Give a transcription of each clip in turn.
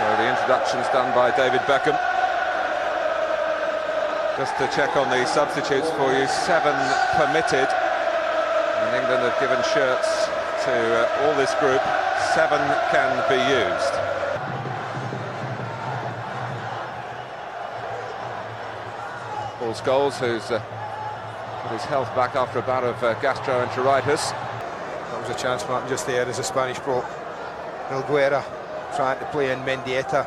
So the introduction's done by David Beckham. Just to check on the substitutes for you, 7 permitted. And England have given shirts to all this group. 7 can be used. Paul Scholes, who's got his health back after a bout of gastroenteritis. That was a chance for him just there as a Spanish broke. Guerra trying to play in Mendieta.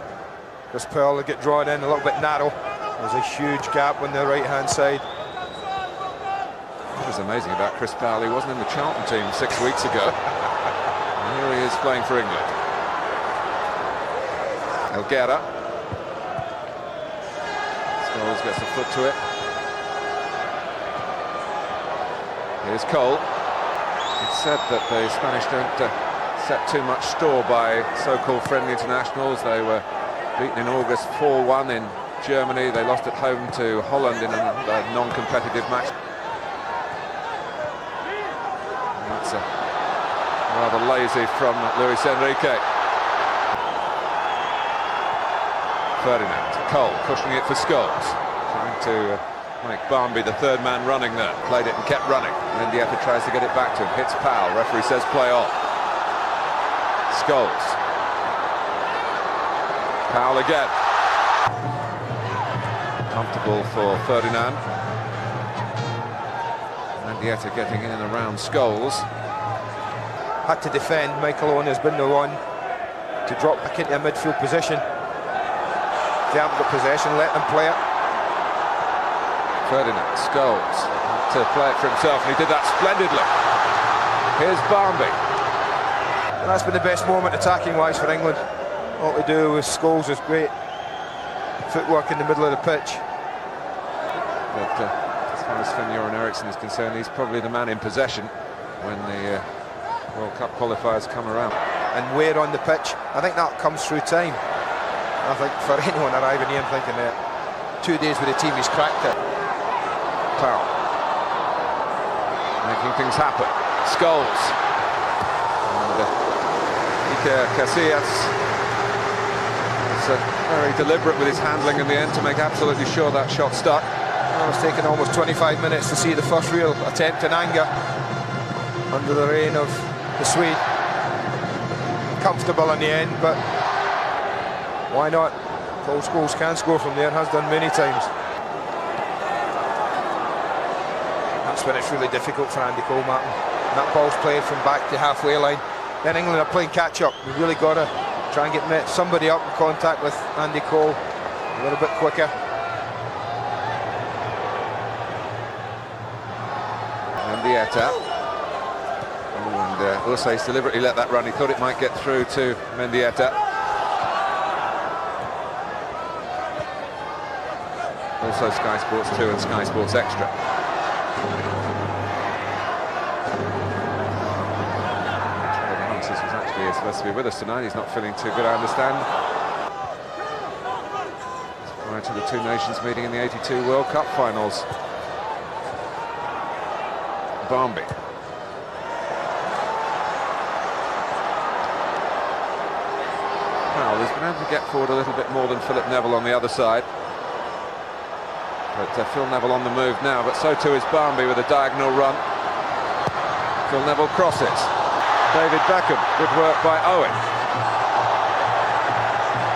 Chris Pearl will get drawn in a little bit narrow. There's a huge gap on the right hand side. What was amazing about Chris Powell, he wasn't in the Charlton team 6 weeks ago. And here he is playing for England. Guerra. Scholes gets a foot to it. Here's Cole. It's said that the Spanish don't set too much store by so-called friendly internationals. They were beaten in August 4-1 in Germany. They lost at home to Holland in a non-competitive match. And that's rather lazy from Luis Enrique. Ferdinand, Cole pushing it for Scholes, trying to make Barmby the third man running there. Played it and kept running. Mendieta tries to get it back to him. Hits Powell. Referee says play on. Scholes. Powell again. Comfortable for Ferdinand. Mendieta getting in and around Scholes. Had to defend. Michael Owen has been the one to drop back into a midfield position. They haven't got possession, let them play it. Ferdinand, Scholes to play it for himself, and he did that splendidly. Here's Barmby. And that's been the best moment attacking-wise for England. All to do with Scholes is great footwork in the middle of the pitch. But as far as Sven-Göran Eriksson is concerned, he's probably the man in possession when the World Cup qualifiers come around. And where on the pitch, I think that comes through time. I think for anyone arriving here and thinking that 2 days with the team, he's cracked it. Powell making things happen. Scholes and Iker Casillas was very deliberate with his handling in the end to make absolutely sure that shot stuck. Well, it's taken almost 25 minutes to see the first real attempt in anger under the reign of the Swede. Comfortable in the end, but why not? Paul Scholes can score from there, has done many times. That's when it's really difficult for Andy Cole, Martin. And that ball's played from back to halfway line. Then England are playing catch-up. We've really got to try and get somebody up in contact with Andy Cole a little bit quicker. Mendieta. And also he's deliberately let that run. He thought it might get through to Mendieta. Also Sky Sports 2 and Sky Sports Extra. Francis was actually supposed to be with us tonight. He's not feeling too good, I understand. Prior to the two nations meeting in the '82 World Cup finals. Barmby. Powell has been able to get forward a little bit more than Philip Neville on the other side. But Phil Neville on the move now, but so too is Barmby with a diagonal run. Phil Neville crosses. David Beckham, good work by Owen.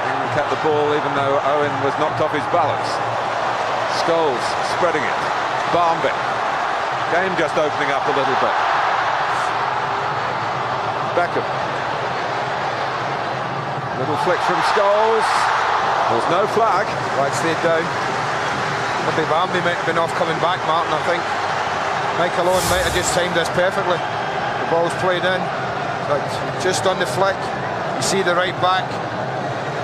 England kept the ball even though Owen was knocked off his balance. Scholes spreading it. Barmby. Game just opening up a little bit. Beckham. Little flick from Scholes. There's no flag. Right, stayed down. I think Barmby might have been off coming back, Martin. I think Michael Owen might have just timed this perfectly. The ball's played in, but just on the flick, you see the right back.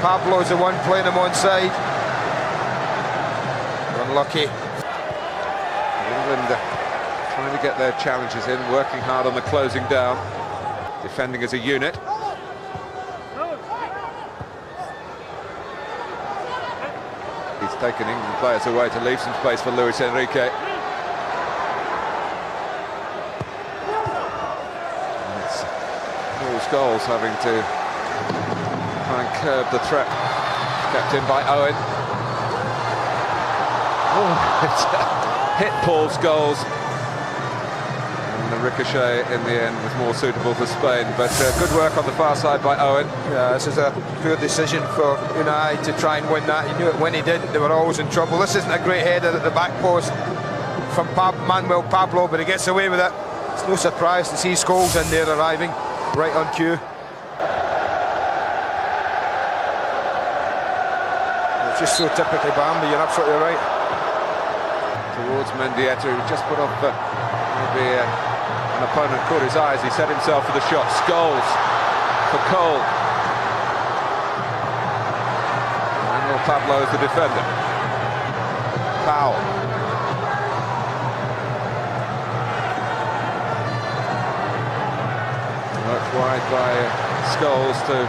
Pablo's the one playing him onside. Unlucky. England trying to get their challenges in, working hard on the closing down, defending as a unit. He's taken England players away to leave some space for Luis Enrique. And it's Paul Scholes having to try and curb the threat. Kept in by Owen. Oh, it hit Paul Scholes. And the ricochet in the end was more suitable for Spain. But good work on the far side by Owen. Yeah, this is a poor decision for Unai to try and win that. He knew it when he didn't, they were always in trouble. This isn't a great header at the back post from Manuel Pablo, but he gets away with it. It's no surprise to see Scholes in there arriving right on cue. It's just so typically Bambi, you're absolutely right. Towards Mendieta, who just put off maybe an opponent caught his eyes. He set himself for the shot. Scholes for Cole. Manuel Pablo is the defender. Powell. Worked wide by Scholes to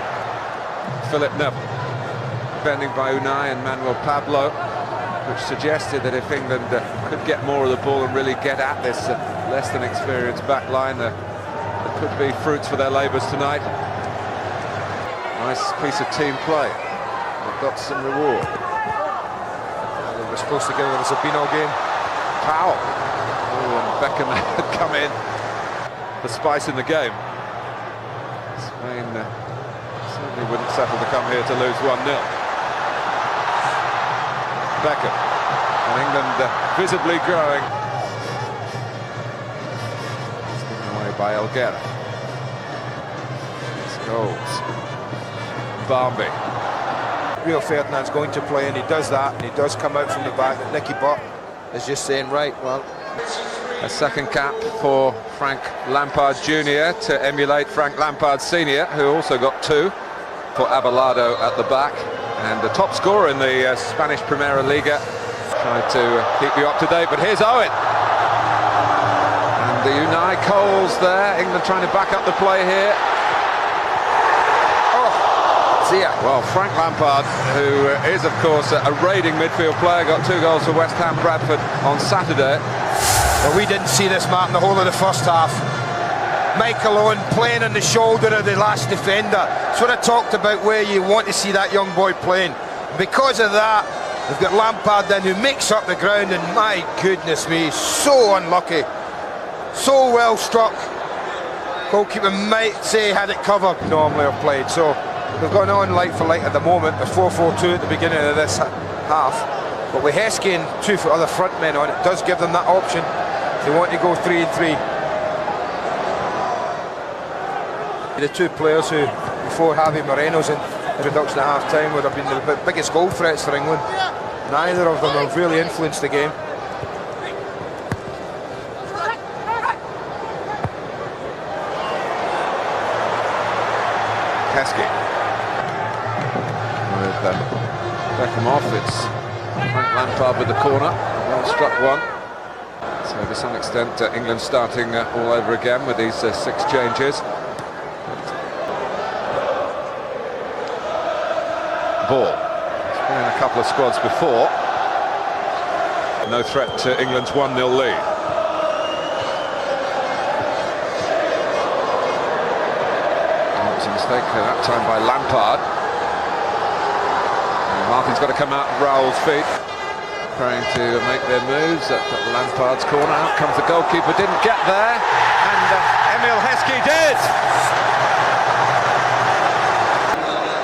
Philip Neville. Defending by Unai and Manuel Pablo, which suggested that if England could get more of the ball and really get at this less than experienced back line, there could be fruits for their labours tonight. Nice piece of team play. They've got some reward. They were supposed to give it a Sabino game. Powell. Oh, and Beckham had come in. The spice in the game. Spain certainly wouldn't settle to come here to lose 1-0. Beckham, and England visibly growing. It's given away by Elguera. Scholes. Bambi. Rio Ferdinand's going to play, and he does that, and he does come out from the back. Nicky Butt is just saying, right, well. A second cap for Frank Lampard Jr. to emulate Frank Lampard Sr., who also got 2 for Abelardo at the back. And the top scorer in the Spanish Primera Liga. Tried to keep you up to date, but here's Owen. And the Unai Coles there. England trying to back up the play here. Oh, Zia. Well, Frank Lampard, who is, of course, a raiding midfield player, got 2 goals for West Ham Bradford on Saturday. Well, we didn't see this, Martin, the whole of the first half. Michael Owen playing on the shoulder of the last defender. That's what I talked about, where you want to see that young boy playing. Because of that, we've got Lampard then, who makes up the ground, and my goodness me, so unlucky. So well struck. Goalkeeper might say had it covered, normally have played. So we've gone on like for like at the moment. There's 4-4-2 at the beginning of this half. But with Heskey and 2 other front men on, it does give them that option. They want to go 3-3. The 2 players who, before Javi Moreno's introduction at half-time, would have been the biggest goal threats for England. Neither of them have really influenced the game. Heskey. With Beckham off, it's Frank Lampard with the corner. Well struck one. So to some extent, England starting all over again with these 6 changes. Ball. It's been in a couple of squads before. No threat to England's 1-0 lead. It was a mistake that time by Lampard. And Martin's got to come out of Raul's feet. Trying to make their moves at Lampard's corner. Out comes the goalkeeper, didn't get there. And Emil Heskey did!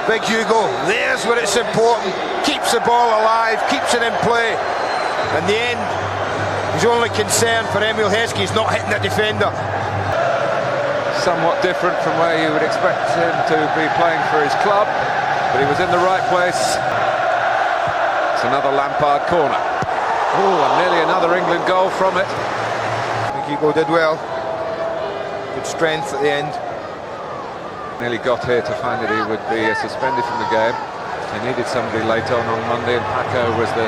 Big Hugo, there's where it's important. Keeps the ball alive, keeps it in play. In the end, his only concern for Emil Heskey is not hitting the defender. Somewhat different from where you would expect him to be playing for his club, but he was in the right place. It's another Lampard corner. Oh, and nearly another England goal from it. Big Hugo did well. Good strength at the end. Nearly got here to find that he would be suspended from the game. They needed somebody late on Monday, and Paco was the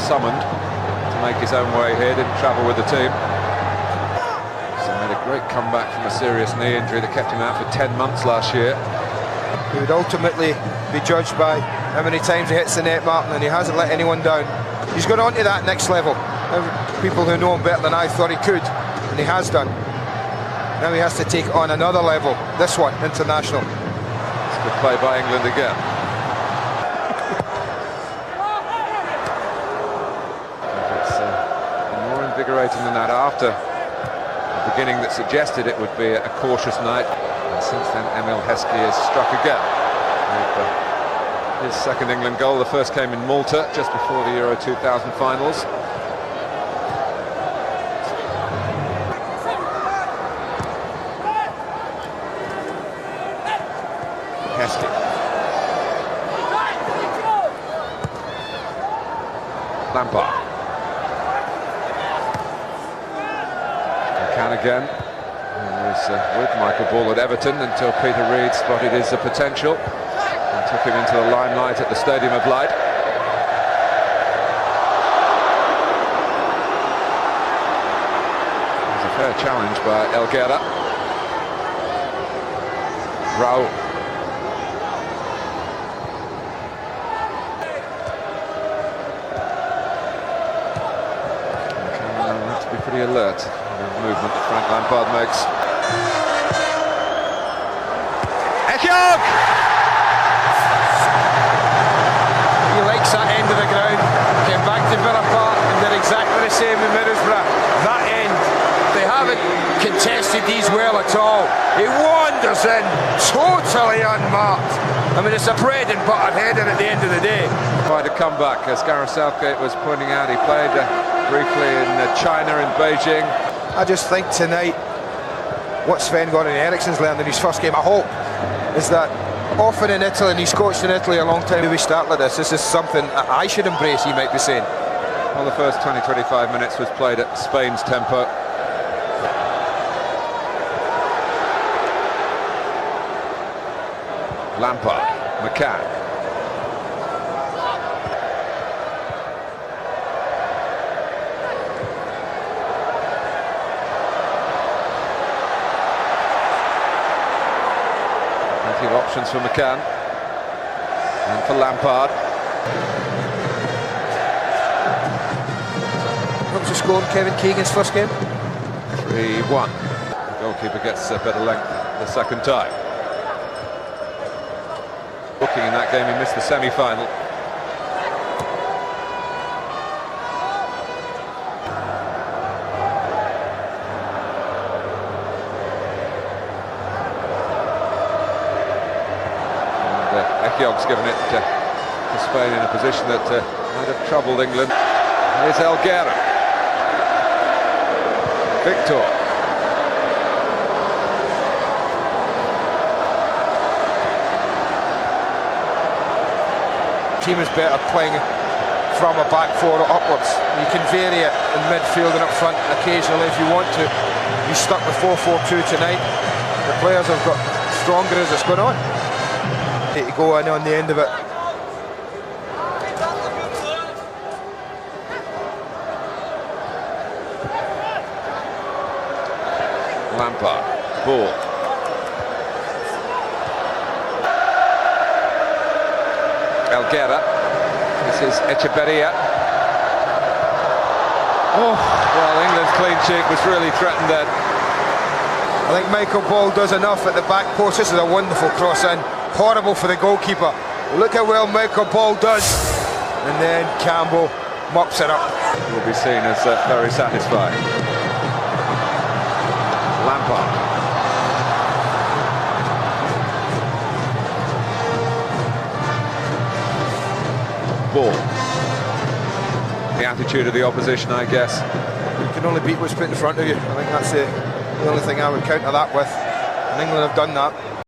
summoned to make his own way here. Didn't travel with the team. So made a great comeback from a serious knee injury that kept him out for 10 months last year. He would ultimately be judged by how many times he hits the net, Martin, and he hasn't let anyone down. He's gone on to that next level. People who know him better than I thought he could, and he has done. Now he has to take on another level, this one, international. It's good play by England again. celebrating the night after a beginning that suggested it would be a cautious night. And since then, Emil Heskey has struck again with his second England goal. The first came in Malta just before the Euro 2000 finals. Heskey. Lampard. McCann again. He was with Michael Ball at Everton until Peter Reid spotted his potential and took him into the limelight at the Stadium of Light. It was a fair challenge by Elguera. Raul. Pretty alert to the movement that Frank Lampard makes. Ekyog! He likes that end of the ground. Came back to Villa Park and did exactly the same in Middlesbrough. That end, they haven't contested these well at all. He wanders in, totally unmarked. I mean, it's a bread and butter header at the end of the day. Tried to come back, as Gareth Southgate was pointing out. He played briefly in China, in Beijing. I just think tonight, what Sven-Göran Eriksson's learned in his first game, I hope, is that often in Italy, and he's coached in Italy a long time, we start like this. This is something I should embrace, he might be saying. Well, the first 20-25 minutes was played at Spain's tempo. Lampard, McCann. Plenty of options for McCann and for Lampard. What was the score in Kevin Keegan's first game? 3-1. The goalkeeper gets a better length the second time. Looking in that game, he missed the semi-final. And Ekyog's given it to Spain in a position that might have troubled England. Here's Elguera. Victor. Team is better playing from a back four or upwards. You can vary it in midfield and up front occasionally if you want to. You stuck with 4-4-2 tonight. The players have got stronger as it's gone on. Need to go in on the end of it. Lampard, Ball. Elguera. This is Echeverria. Oh, well, England's clean sheet was really threatened then. I think Michael Ball does enough at the back post. This is a wonderful cross in. Horrible for the goalkeeper. Look how well Michael Ball does. And then Campbell mops it up. Will be seen as very satisfying. Lampard. Ball. The attitude of the opposition, I guess. You can only beat what's put in front of you. I think that's the only thing I would counter that with. And England have done that.